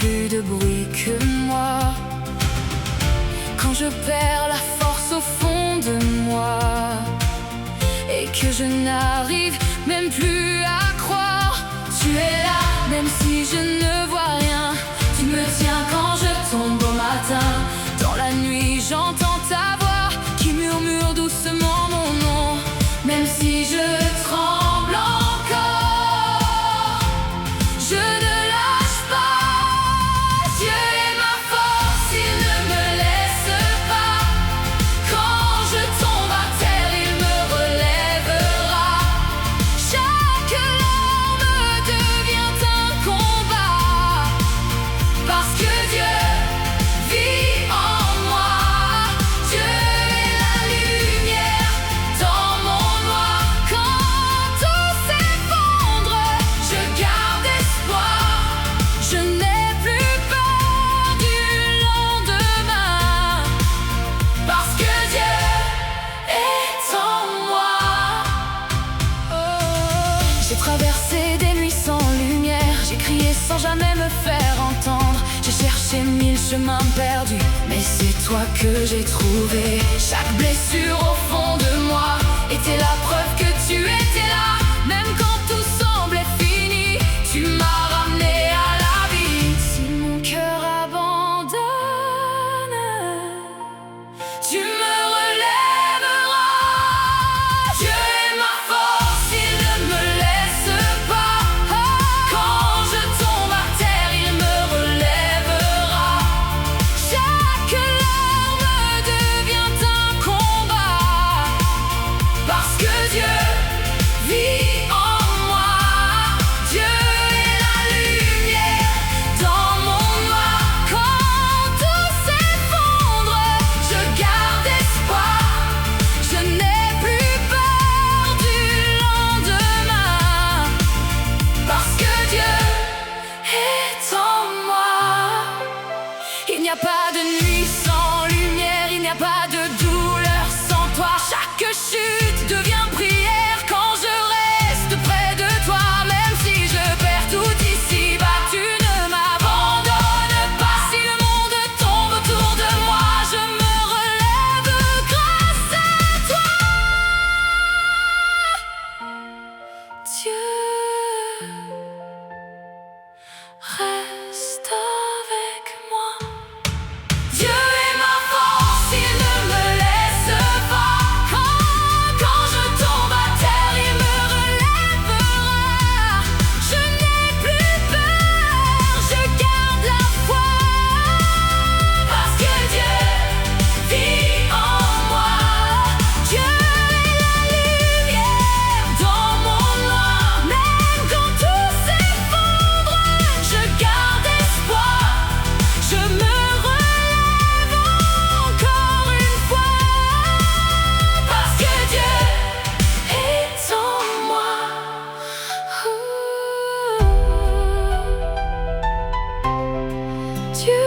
plus de bruit que moi. Quand je perds la force au fond de moi et que je n'arrive même plus à croire, tu es là, même si je ne vois rien. Tu me tiens quand je tombe au matin. Dans la nuit, j'entends ta voix qui murmure doucement mon nom. Même si je tremble encore, je ne lâche pas. Dieu est ma force, il ne me laisse pas. Quand je tombe à terre, il me relèvera. Chaque larme devient un combat, parce que Dieu vit en moi. Dieu est la lumière dans mon noir. Quand tout s'effondre, je garde espoir. Je n'ai plus peur du lendemain, parce que Dieu est en moi. Oh. J'ai traversé des nuits sans lumière, j'ai crié sans jamais me faire entendre. J'ai cherché 1000 chemins perdus, mais c'est toi que j'ai trouvé. Chaque blessure au fond de moi était la preuve que tu étais là. Même quand tout semblait fini, tu m'as ramené à la vie. Si mon cœur abandonne, tu me relèveras. Dieu est ma force, il ne me laisse pas. Quand je tombe à terre, il me relèvera. Chaque larme devient un combat, parce que Dieu vit en moi. Dieu est la lumière dans mon noir. Quand tout s'effondre, je garde espoir. Je n'ai plus peur du lendemain, parce que Dieu est en moi. Il n'y a pas de nuit sans lumière, il n'y a pas de douleur sans toi. Chaque chute devient prière quand je reste près de toi. Même si je perds tout ici-bas, tu ne m'abandonnes pas. Si le monde tombe autour de moi, je me relève grâce à toi. Dieu reste avec moi. Dieu est ma force, il ne me laisse pas. Quand je tombe à terre, il me relèvera. Je n'ai plus peur, je garde la foi, parce que Dieu vit en moi. Dieu est la lumière dans mon noir. Même quand tout s'effondre, je garde espoir. Je me relève encore une fois, parce que Dieu est en moi. Dieu